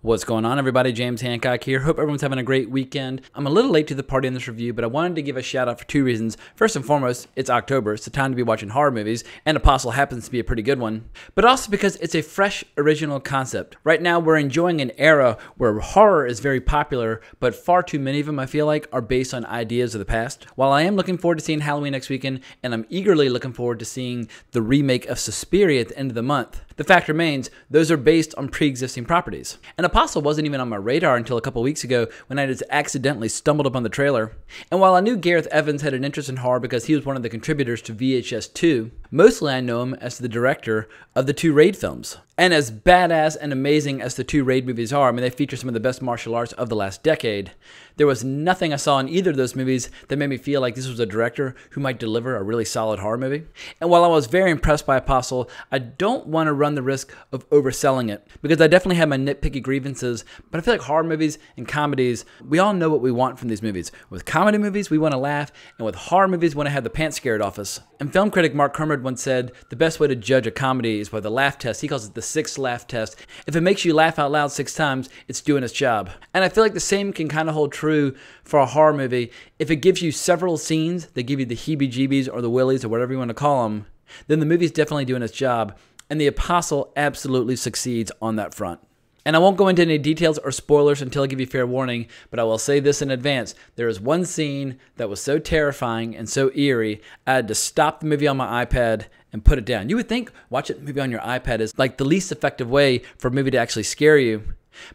What's going on, everybody? James Hancock here. Hope everyone's having a great weekend. I'm a little late to the party in this review, but I wanted to give a shout out for two reasons. First and foremost, it's October. It's the time to be watching horror movies, and Apostle happens to be a pretty good one. But also because it's a fresh, original concept. Right now, we're enjoying an era where horror is very popular, but far too many of them, I feel like, are based on ideas of the past. While I am looking forward to seeing Halloween next weekend, and I'm eagerly looking forward to seeing the remake of Suspiria at the end of the month, the fact remains, those are based on pre-existing properties. And Apostle wasn't even on my radar until a couple weeks ago when I just accidentally stumbled upon the trailer. And while I knew Gareth Evans had an interest in horror because he was one of the contributors to VHS 2, mostly I know him as the director of the two Raid films. And as badass and amazing as the two Raid movies are, I mean, they feature some of the best martial arts of the last decade, there was nothing I saw in either of those movies that made me feel like this was a director who might deliver a really solid horror movie. And while I was very impressed by Apostle, I don't want to run the risk of overselling it, because I definitely have my nitpicky grievances, but I feel like horror movies and comedies, we all know what we want from these movies. With comedy movies, we want to laugh, and with horror movies, we want to have the pants scared off us. And film critic Mark Kermode once said, the best way to judge a comedy is by the laugh test. He calls it the 6 laugh test. If it makes you laugh out loud 6 times, it's doing its job. And I feel like the same can kind of hold true for a horror movie. If it gives you several scenes that give you the heebie-jeebies or the willies or whatever you want to call them, then the movie's definitely doing its job. And The Apostle absolutely succeeds on that front. And I won't go into any details or spoilers until I give you fair warning, but I will say this in advance. There is one scene that was so terrifying and so eerie, I had to stop the movie on my iPad and put it down. You would think watching a movie on your iPad is like the least effective way for a movie to actually scare you.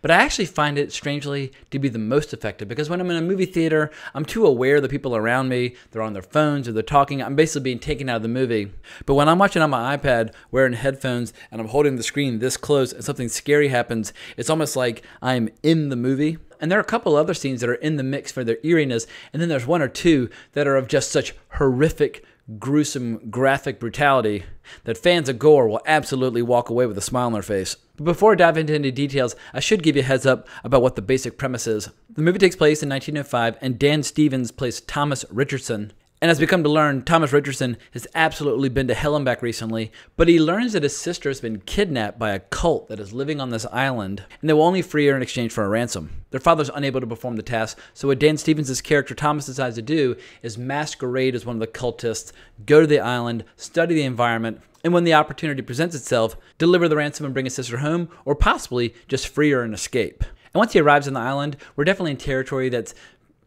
But I actually find it, strangely, to be the most effective, because when I'm in a movie theater, I'm too aware of the people around me. They're on their phones or they're talking. I'm basically being taken out of the movie. But when I'm watching on my iPad, wearing headphones, and I'm holding the screen this close and something scary happens, it's almost like I'm in the movie. And there are a couple other scenes that are in the mix for their eeriness, and then there's one or two that are of just such horrific, gruesome, graphic brutality that fans of gore will absolutely walk away with a smile on their face. But before I dive into any details, I should give you a heads up about what the basic premise is. The movie takes place in 1905, and Dan Stevens plays Thomas Richardson. And as we come to learn, Thomas Richardson has absolutely been to hell and back recently, but he learns that his sister has been kidnapped by a cult that is living on this island, and they will only free her in exchange for a ransom. Their father's unable to perform the task, so what Dan Stevens' character Thomas decides to do is masquerade as one of the cultists, go to the island, study the environment, and when the opportunity presents itself, deliver the ransom and bring his sister home, or possibly just free her and escape. And once he arrives on the island, we're definitely in territory that's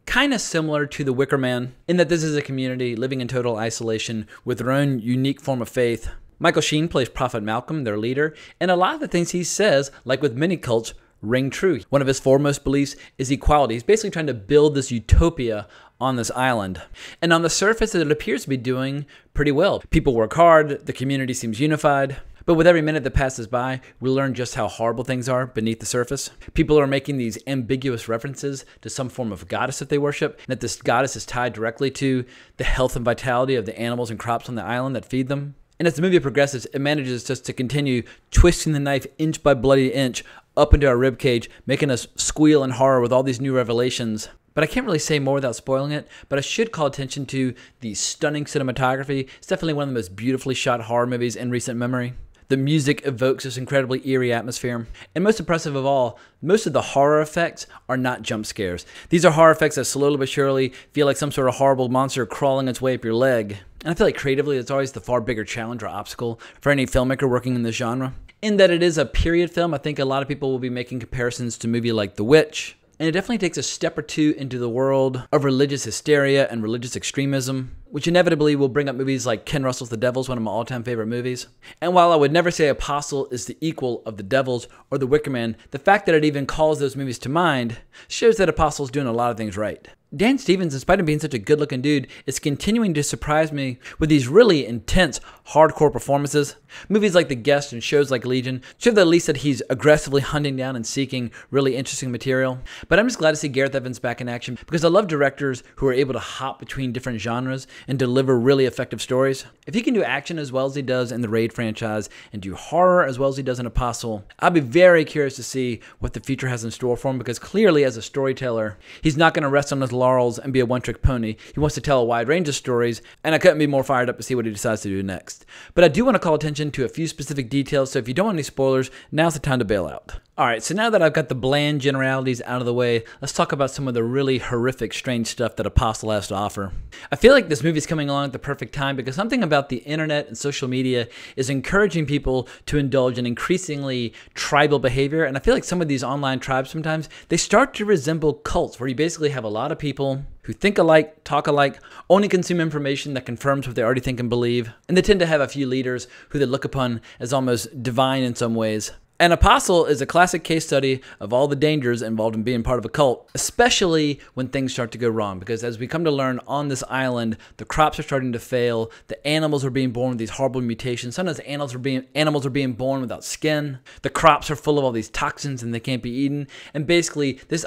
kind of similar to the Wicker Man, in that this is a community living in total isolation with their own unique form of faith. Michael Sheen plays Prophet Malcolm, their leader, and a lot of the things he says, like with many cults, ring true. One of his foremost beliefs is equality. He's basically trying to build this utopia on this island. And on the surface, it appears to be doing pretty well. People work hard, the community seems unified. But with every minute that passes by, we learn just how horrible things are beneath the surface. People are making these ambiguous references to some form of goddess that they worship, and that this goddess is tied directly to the health and vitality of the animals and crops on the island that feed them. And as the movie progresses, it manages just to continue twisting the knife inch by bloody inch up into our ribcage, making us squeal in horror with all these new revelations. But I can't really say more without spoiling it, but I should call attention to the stunning cinematography. It's definitely one of the most beautifully shot horror movies in recent memory. The music evokes this incredibly eerie atmosphere. And most impressive of all, most of the horror effects are not jump scares. These are horror effects that slowly but surely feel like some sort of horrible monster crawling its way up your leg. And I feel like creatively, it's always the far bigger challenge or obstacle for any filmmaker working in this genre. In that it is a period film, I think a lot of people will be making comparisons to a movie like The Witch. And it definitely takes a step or two into the world of religious hysteria and religious extremism, which inevitably will bring up movies like Ken Russell's The Devils, one of my all-time favorite movies. And while I would never say Apostle is the equal of The Devils or The Wicker Man, the fact that it even calls those movies to mind shows that Apostle's doing a lot of things right. Dan Stevens, in spite of being such a good-looking dude, is continuing to surprise me with these really intense, hardcore performances. Movies like The Guest and shows like Legion show that at least that he's aggressively hunting down and seeking really interesting material. But I'm just glad to see Gareth Evans back in action, because I love directors who are able to hop between different genres and deliver really effective stories. If he can do action as well as he does in the Raid franchise and do horror as well as he does in Apostle, I'll be very curious to see what the future has in store for him, because clearly as a storyteller, he's not going to rest on his laurels and be a one-trick pony. He wants to tell a wide range of stories, and I couldn't be more fired up to see what he decides to do next. But I do want to call attention to a few specific details, so if you don't want any spoilers, now's the time to bail out. All right, so now that I've got the bland generalities out of the way, let's talk about some of the really horrific, strange stuff that Apostle has to offer. I feel like this movie's coming along at the perfect time because something about the internet and social media is encouraging people to indulge in increasingly tribal behavior. And I feel like some of these online tribes sometimes, they start to resemble cults where you basically have a lot of people who think alike, talk alike, only consume information that confirms what they already think and believe. And they tend to have a few leaders who they look upon as almost divine in some ways. An Apostle is a classic case study of all the dangers involved in being part of a cult, especially when things start to go wrong. Because as we come to learn on this island, the crops are starting to fail, the animals are being born with these horrible mutations. Sometimes animals are being born without skin. The crops are full of all these toxins and they can't be eaten. And basically, this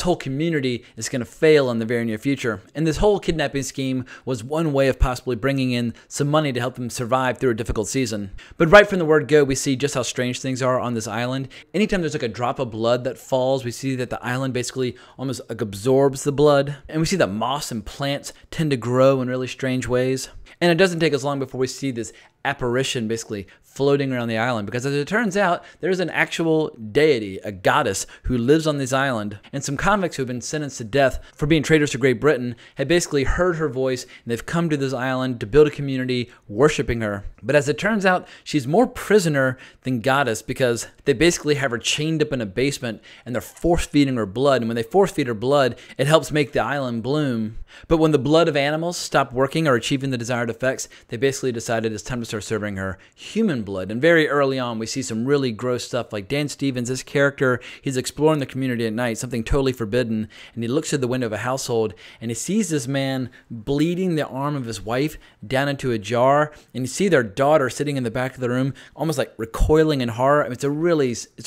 whole community is going to fail in the very near future. And this whole kidnapping scheme was one way of possibly bringing in some money to help them survive through a difficult season. But right from the word go, we see just how strange things are on this island. Anytime there's like a drop of blood that falls, we see that the island basically almost like absorbs the blood. And we see that moss and plants tend to grow in really strange ways. And it doesn't take us long before we see this apparition basically floating around the island, because as it turns out, there's an actual deity, a goddess, who lives on this island. And some convicts who have been sentenced to death for being traitors to Great Britain had basically heard her voice, and they've come to this island to build a community worshiping her. But as it turns out, she's more prisoner than goddess, because they basically have her chained up in a basement and they're force-feeding her blood. And when they force-feed her blood, it helps make the island bloom. But when the blood of animals stopped working or achieving the desired effects, they basically decided it's time to start serving her human blood. And very early on, we see some really gross stuff like Dan Stevens, this character, he's exploring the community at night, something totally forbidden, and he looks through the window of a household and he sees this man bleeding the arm of his wife down into a jar, and you see their daughter sitting in the back of the room, almost like recoiling in horror. I mean, it's a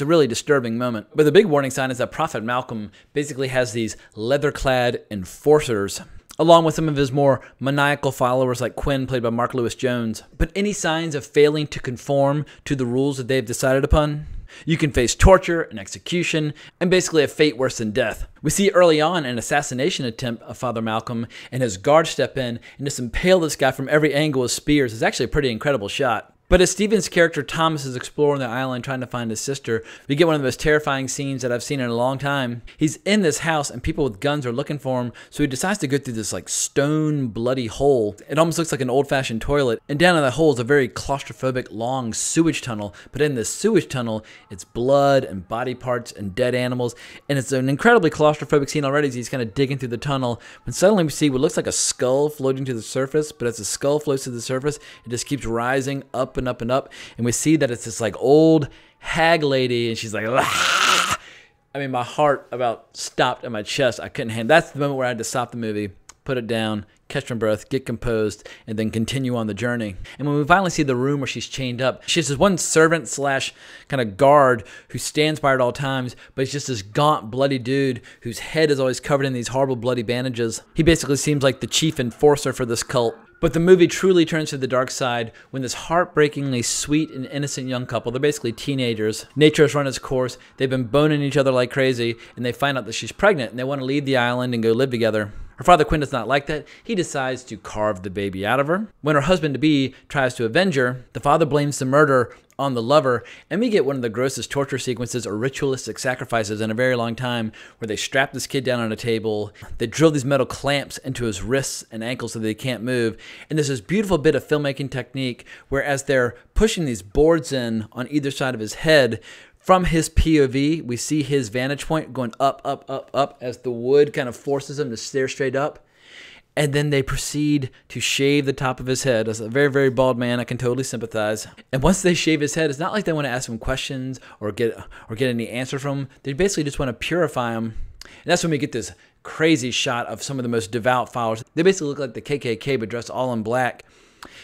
really disturbing moment. But the big warning sign is that Prophet Malcolm basically has these leather-clad enforcers, along with some of his more maniacal followers like Quinn, played by Mark Lewis Jones. But any signs of failing to conform to the rules that they've decided upon, you can face torture and execution, and basically a fate worse than death. We see early on an assassination attempt of Father Malcolm, and his guards step in and just impale this guy from every angle with spears. It's actually a pretty incredible shot. But as Stephen's character Thomas is exploring the island trying to find his sister, we get one of the most terrifying scenes that I've seen in a long time. He's in this house and people with guns are looking for him, so he decides to go through this like stone bloody hole. It almost looks like an old-fashioned toilet, and down in the hole is a very claustrophobic long sewage tunnel. But in this sewage tunnel, it's blood and body parts and dead animals, and it's an incredibly claustrophobic scene already as he's kind of digging through the tunnel, when suddenly we see what looks like a skull floating to the surface. But as the skull floats to the surface, it just keeps rising up and up and up, and we see that it's this like old hag lady, and she's like, ah! I mean, my heart about stopped in my chest. I couldn't handle. That's the moment where I had to stop the movie, put it down, catch my breath, get composed, and then continue on the journey. And when we finally see the room where she's chained up, she has this one servant slash kind of guard who stands by her at all times, but he's just this gaunt, bloody dude whose head is always covered in these horrible bloody bandages. He basically seems like the chief enforcer for this cult. But the movie truly turns to the dark side when this heartbreakingly sweet and innocent young couple, they're basically teenagers, nature has run its course, they've been boning each other like crazy, and they find out that she's pregnant and they want to leave the island and go live together. Her father Quinn does not like that. He decides to carve the baby out of her. When her husband-to-be tries to avenge her, the father blames the murder on the lover, and we get one of the grossest torture sequences or ritualistic sacrifices in a very long time, where they strap this kid down on a table, they drill these metal clamps into his wrists and ankles so that he can't move, and there's this beautiful bit of filmmaking technique where as they're pushing these boards in on either side of his head, from his POV, we see his vantage point going up, up, up, up as the wood kind of forces him to stare straight up. And then they proceed to shave the top of his head. As a very, very bald man, I can totally sympathize. And once they shave his head, it's not like they want to ask him questions or get any answer from him. They basically just want to purify him. And that's when we get this crazy shot of some of the most devout followers. They basically look like the KKK, but dressed all in black.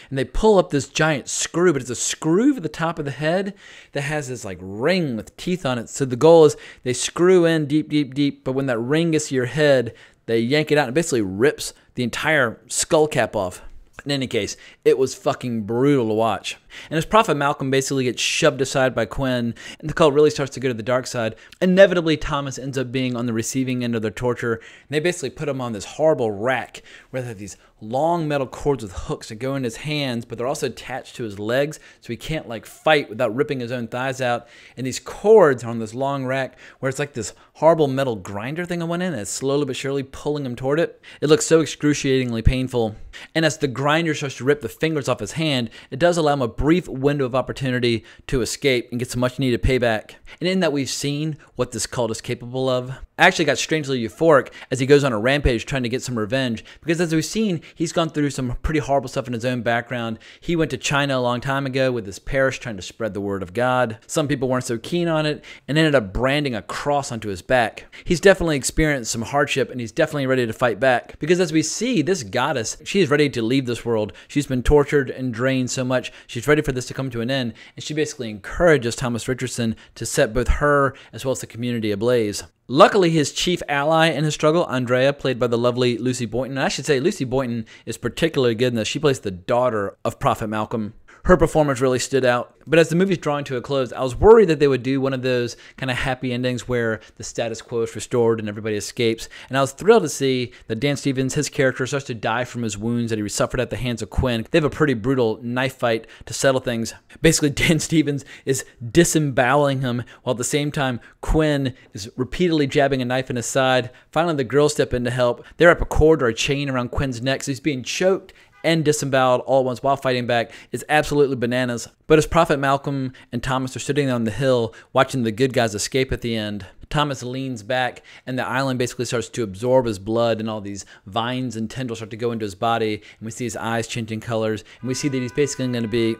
And they pull up this giant screw, but it's a screw for the top of the head that has this like ring with teeth on it. So the goal is they screw in deep, deep, deep, but when that ring gets to your head, they yank it out and it basically rips the entire skull cap off. In any case, it was fucking brutal to watch. And as Prophet Malcolm basically gets shoved aside by Quinn, and the cult really starts to go to the dark side, inevitably Thomas ends up being on the receiving end of their torture. And they basically put him on this horrible rack where they have these long metal cords with hooks that go in his hands, but they're also attached to his legs, so he can't like fight without ripping his own thighs out. And these cords are on this long rack where it's like this horrible metal grinder thing on one end that's slowly but surely pulling him toward it. It looks so excruciatingly painful. And as the grinder starts to rip the fingers off his hand, it does allow him a brief window of opportunity to escape and get some much needed payback. And in that, we've seen what this cult is capable of. I actually got strangely euphoric as he goes on a rampage trying to get some revenge, because as we've seen, he's gone through some pretty horrible stuff in his own background. He went to China a long time ago with his parish trying to spread the word of God. Some people weren't so keen on it and ended up branding a cross onto his back. He's definitely experienced some hardship, and he's definitely ready to fight back, because as we see, this goddess, she is ready to leave this world. She's been tortured and drained so much. She's ready for this to come to an end, and she basically encourages Thomas Richardson to set both her as well as the community ablaze. Luckily, his chief ally in his struggle, Andrea, played by the lovely Lucy Boynton. And I should say Lucy Boynton is particularly good in this. She plays the daughter of Prophet Malcolm. Her performance really stood out. But as the movie's drawing to a close, I was worried that they would do one of those kind of happy endings where the status quo is restored and everybody escapes. And I was thrilled to see that Dan Stevens, his character, starts to die from his wounds that he suffered at the hands of Quinn. They have a pretty brutal knife fight to settle things. Basically, Dan Stevens is disemboweling him, while at the same time, Quinn is repeatedly jabbing a knife in his side. Finally, the girls step in to help. They wrap a cord or a chain around Quinn's neck, so he's being choked and disemboweled all at once while fighting back. Is absolutely bananas. But as Prophet Malcolm and Thomas are sitting on the hill watching the good guys escape at the end, Thomas leans back and the island basically starts to absorb his blood, and all these vines and tendrils start to go into his body, and we see his eyes changing colors, and we see that he's basically going to be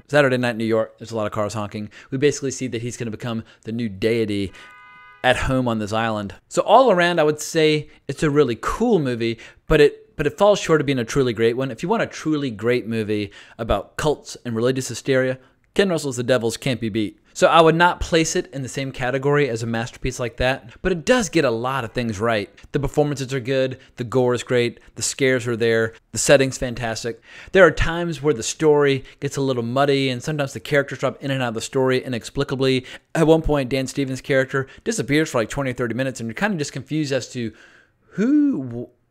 Saturday night in New York. There's a lot of cars honking. We basically see that he's going to become the new deity at home on this island. So all around, I would say it's a really cool movie, but it falls short of being a truly great one. If you want a truly great movie about cults and religious hysteria, Ken Russell's The Devils can't be beat. So I would not place it in the same category as a masterpiece like that, but it does get a lot of things right. The performances are good, the gore is great, the scares are there, the setting's fantastic. There are times where the story gets a little muddy, and sometimes the characters drop in and out of the story inexplicably. At one point, Dan Stevens' character disappears for like 20 or 30 minutes, and you're kind of just confused as to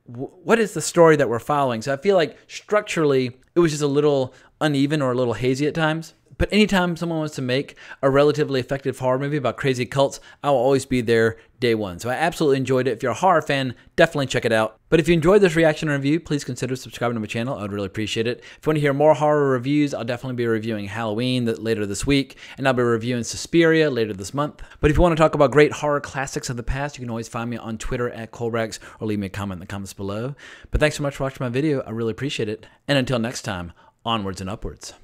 what is the story that we're following. So I feel like structurally, it was just a little uneven or a little hazy at times. But anytime someone wants to make a relatively effective horror movie about crazy cults, I will always be there day one. So I absolutely enjoyed it. If you're a horror fan, definitely check it out. But if you enjoyed this reaction and review, please consider subscribing to my channel. I would really appreciate it. If you want to hear more horror reviews, I'll definitely be reviewing Halloween later this week, and I'll be reviewing Suspiria later this month. But if you want to talk about great horror classics of the past, you can always find me on Twitter at Colrex, or leave me a comment in the comments below. But thanks so much for watching my video. I really appreciate it. And until next time, onwards and upwards.